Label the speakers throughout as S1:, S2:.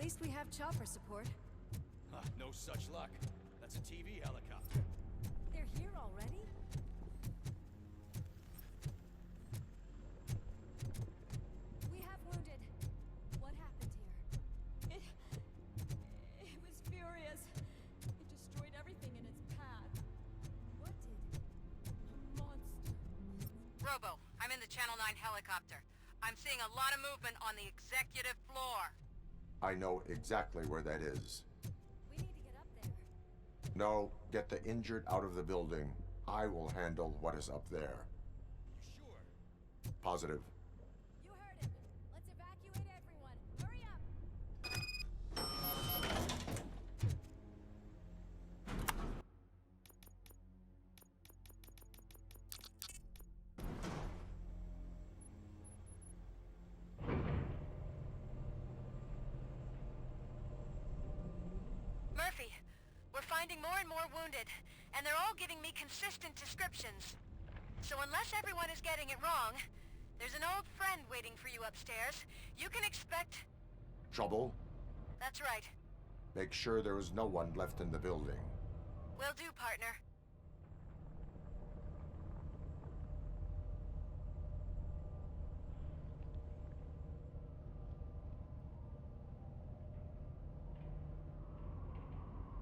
S1: least we have chopper support.
S2: Huh, no such luck. That's a TV helicopter.
S1: They're here already? We have wounded. What happened here? It was furious. It destroyed everything in its path. What did? A monster.
S3: Robo, I'm in the Channel 9 helicopter. I'm seeing a lot of movement on the executive floor.
S4: I know exactly where that is.
S1: We need to get up there.
S4: No, get the injured out of the building. I will handle what is up there.
S2: Sure.
S4: Positive.
S1: You heard him. Let's evacuate everyone. Hurry up!
S3: Murphy, we're finding more and more wounded, and they're all giving me consistent descriptions. So unless everyone is getting it wrong, there's an old friend waiting for you upstairs. You can expect...
S4: Trouble?
S3: That's right.
S4: Make sure there is no one left in the building.
S3: Will do, partner.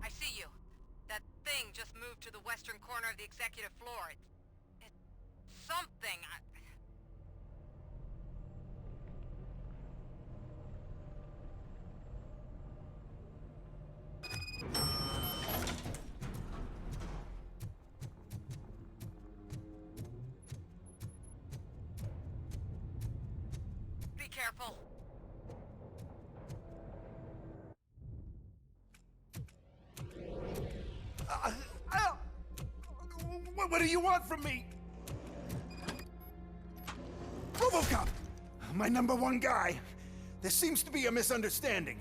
S3: I see you. That thing just moved to the western corner of the executive floor. It's something. Be careful.
S5: What do you want from me? Robocop! My #1 guy. There seems to be a misunderstanding.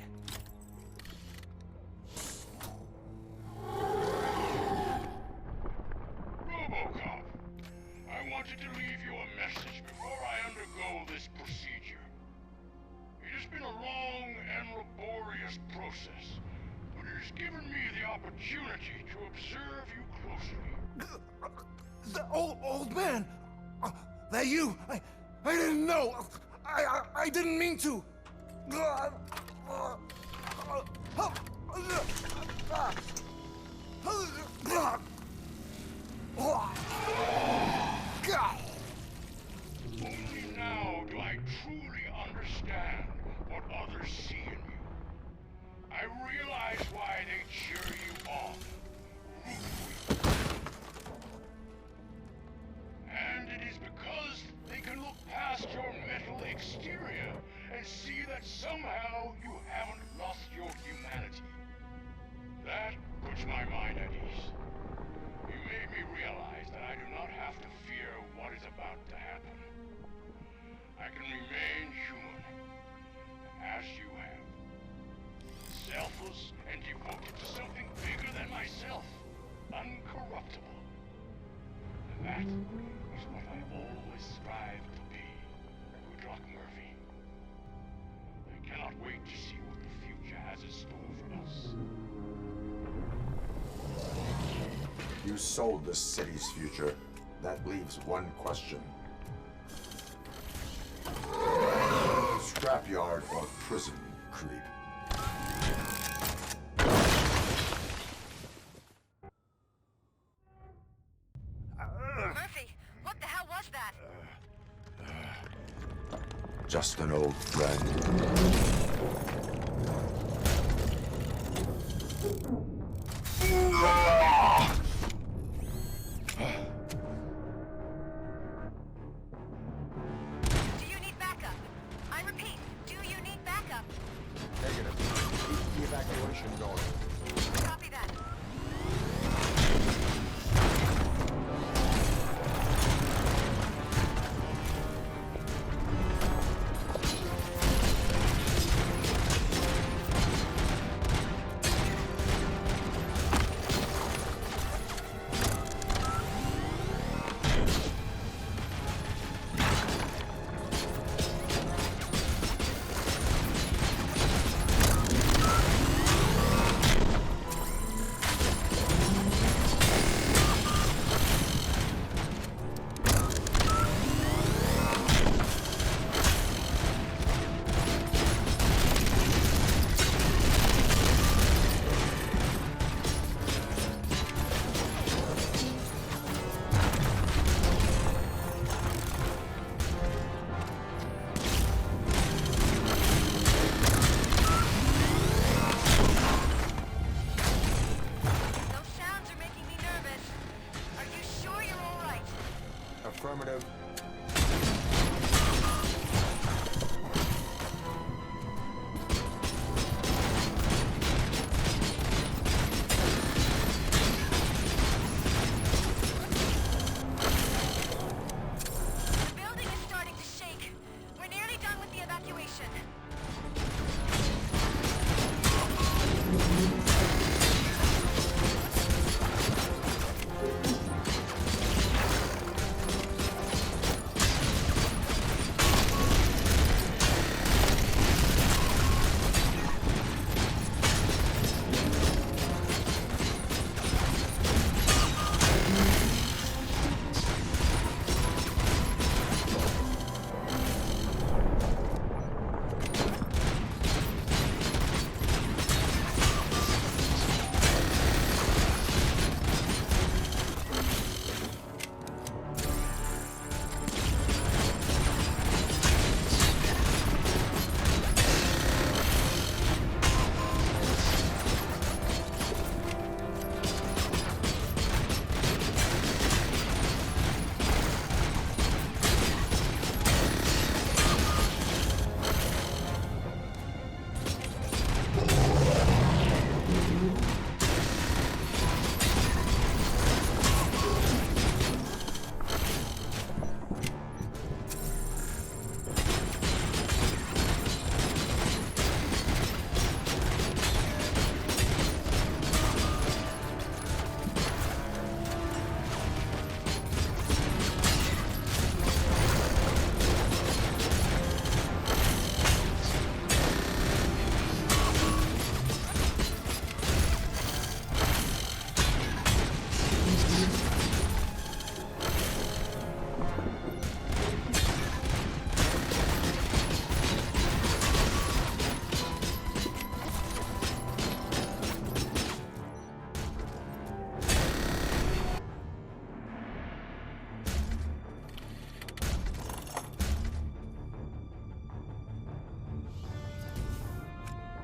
S6: Robocop, I wanted to leave you a message before I undergo this procedure. It has been a long and laborious process, but it has given me the opportunity to observe you closely.
S5: The old man! That you? I didn't know! I didn't mean to!
S6: Only now do I truly understand what others see in you. I realize why they cheer you on, root for you. And it is because they can look past your metal exterior and see that somehow you haven't lost your humanity. That puts my mind at ease. You made me realize that I do not have to fear what is about to happen. I can remain human, as you have. Selfless and devoted to something bigger than myself. Uncorruptible. And that is what I always strive to be. Good luck, Murphy. I cannot wait to see what the future has in store for us.
S4: You sold the city's future. That leaves one question. Scrapyard or prison, creep?
S3: Murphy, what the hell was that?
S4: Just an old friend.
S3: Do you need backup? I repeat, do you need backup?
S4: Negative. Keep the evacuation going.
S3: Copy that.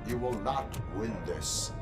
S4: You will not win this.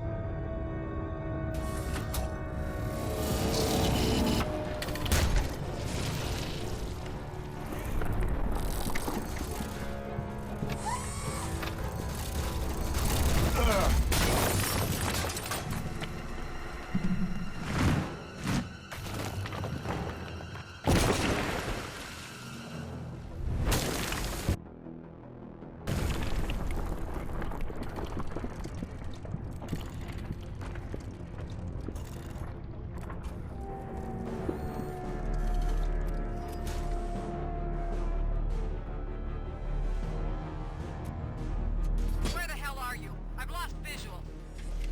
S3: Where the hell are you? I've lost visual.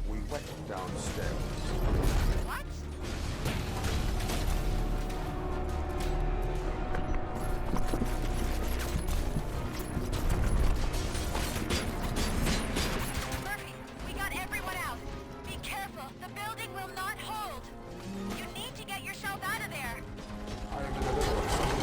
S4: We went downstairs.
S3: What? Murphy, we got everyone out. Be careful. The building will not hold. You need to get yourself out of there.
S4: I am in the middle of something.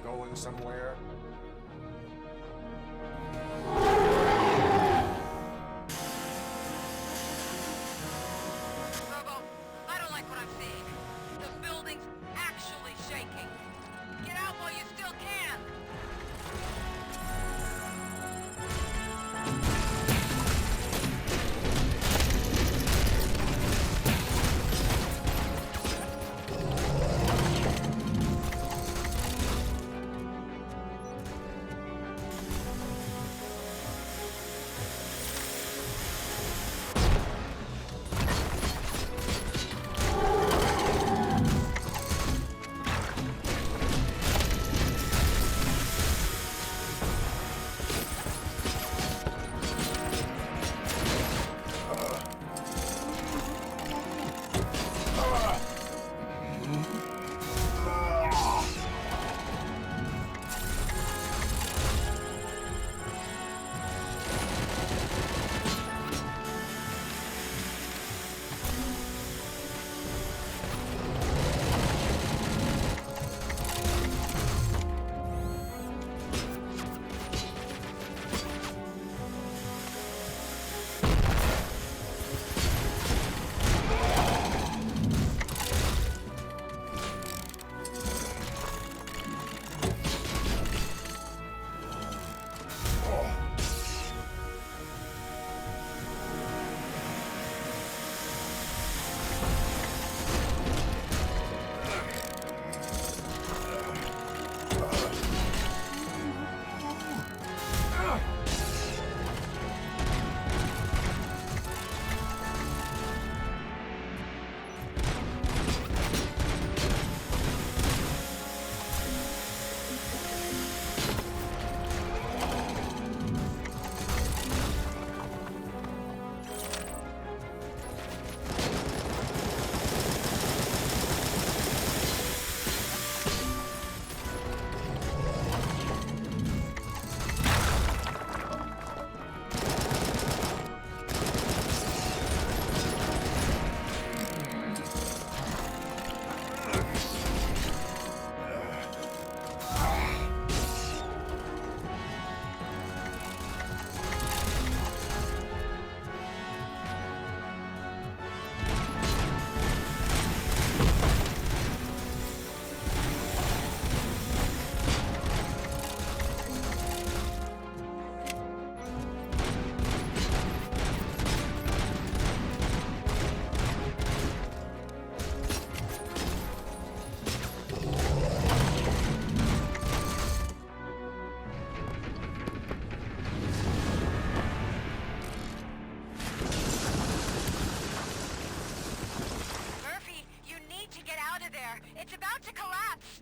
S4: Going somewhere?
S3: Robo, I don't like what I'm seeing. The building's actually shaking. Get out while you still can. there. It's about to collapse.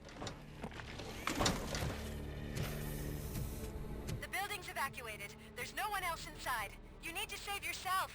S3: The building's evacuated. There's no one else inside. You need to save yourself.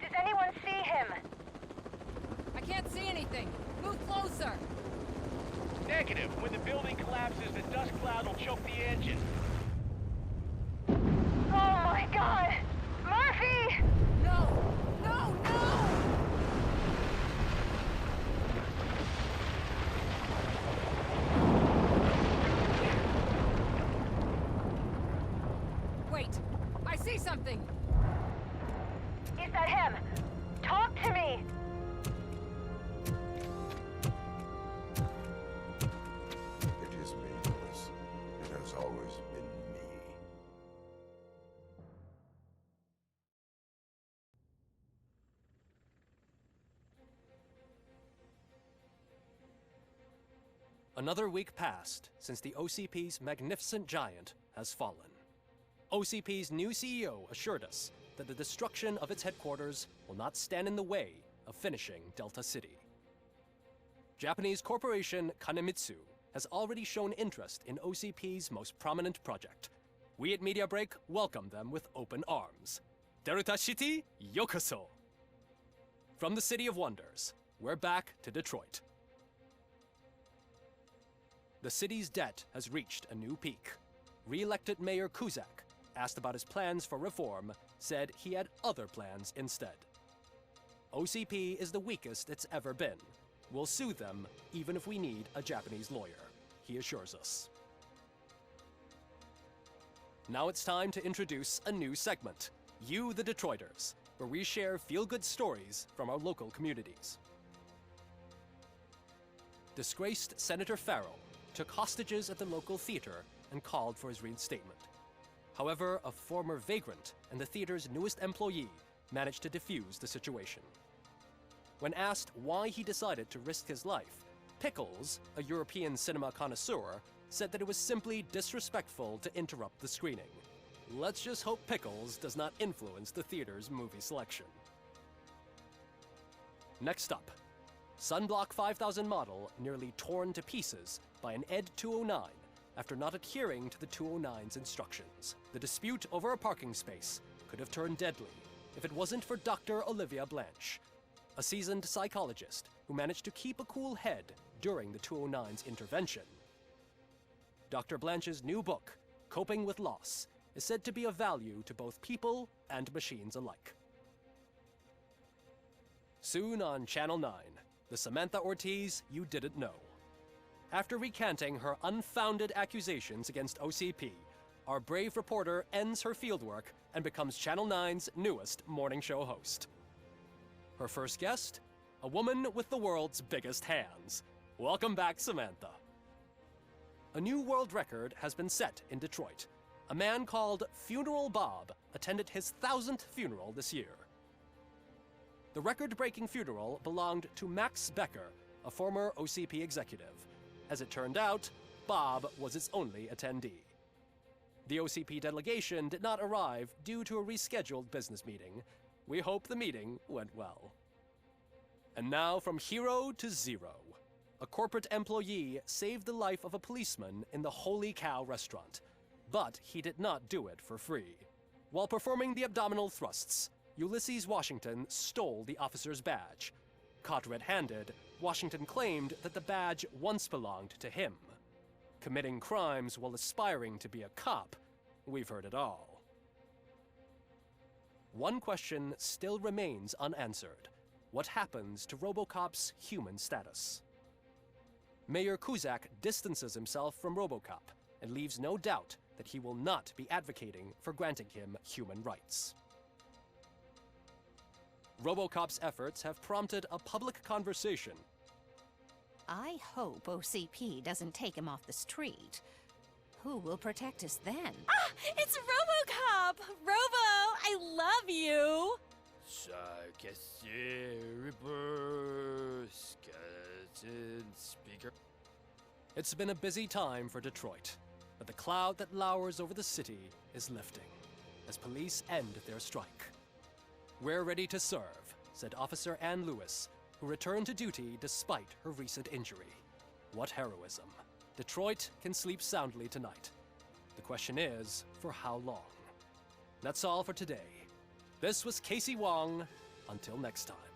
S3: Does anyone see him?
S1: I can't see anything. Move closer.
S7: Negative. When the building collapses, the dust cloud will choke the engine.
S3: Oh my god! Murphy!
S1: No! No! No! Wait! I see something!
S3: Is that him? Talk to me!
S4: It is me, Lewis. It has always been me.
S8: Another week passed since the OCP's magnificent giant has fallen. OCP's new CEO assured us that the destruction of its headquarters will not stand in the way of finishing Delta City. Japanese corporation Kanemitsu has already shown interest in OCP's most prominent project. We at Media Break welcome them with open arms. Delta City, yokoso! From the City of Wonders, we're back to Detroit. The city's debt has reached a new peak. Re-elected Mayor Kuzak, asked about his plans for reform, said he had other plans instead. OCP is the weakest it's ever been. We'll sue them even if we need a Japanese lawyer, he assures us. Now it's time to introduce a new segment, You the Detroiters, where we share feel-good stories from our local communities. Disgraced Senator Farrell took hostages at the local theater and called for his reinstatement. However, a former vagrant and the theater's newest employee managed to defuse the situation. When asked why he decided to risk his life, Pickles, a European cinema connoisseur, said that it was simply disrespectful to interrupt the screening. Let's just hope Pickles does not influence the theater's movie selection. Next up, Sunblock 5000 model nearly torn to pieces by an ED 209 after not adhering to the 209's instructions. The dispute over a parking space could have turned deadly if it wasn't for Dr. Olivia Blanche, a seasoned psychologist who managed to keep a cool head during the 209's intervention. Dr. Blanche's new book, Coping with Loss, is said to be of value to both people and machines alike. Soon on Channel 9, the Samantha Ortiz you didn't know. After recanting her unfounded accusations against OCP, our brave reporter ends her fieldwork and becomes Channel 9's newest morning show host. Her first guest, a woman with the world's biggest hands. Welcome back, Samantha. A new world record has been set in Detroit. A man called Funeral Bob attended his 1000th funeral this year. The record-breaking funeral belonged to Max Becker, a former OCP executive. As it turned out, Bob was its only attendee. The OCP delegation did not arrive due to a rescheduled business meeting. We hope the meeting went well. And now from hero to zero. A corporate employee saved the life of a policeman in the Holy Cow restaurant, but he did not do it for free. While performing the abdominal thrusts, Ulysses Washington stole the officer's badge. Caught red-handed, Washington claimed that the badge once belonged to him. Committing crimes while aspiring to be a cop, we've heard it all. One question still remains unanswered. What happens to Robocop's human status? Mayor Kuzak distances himself from Robocop and leaves no doubt that he will not be advocating for granting him human rights. Robocop's efforts have prompted a public conversation.
S9: I hope OCP doesn't take him off the street. Who will protect us then?
S1: Ah! It's Robocop! Robo, I love you!
S8: It's been a busy time for Detroit, but the cloud that lowers over the city is lifting as police end their strike. "We're ready to serve," said Officer Ann Lewis, who returned to duty despite her recent injury. What heroism. Detroit can sleep soundly tonight. The question is, for how long? That's all for today. This was Casey Wong. Until next time.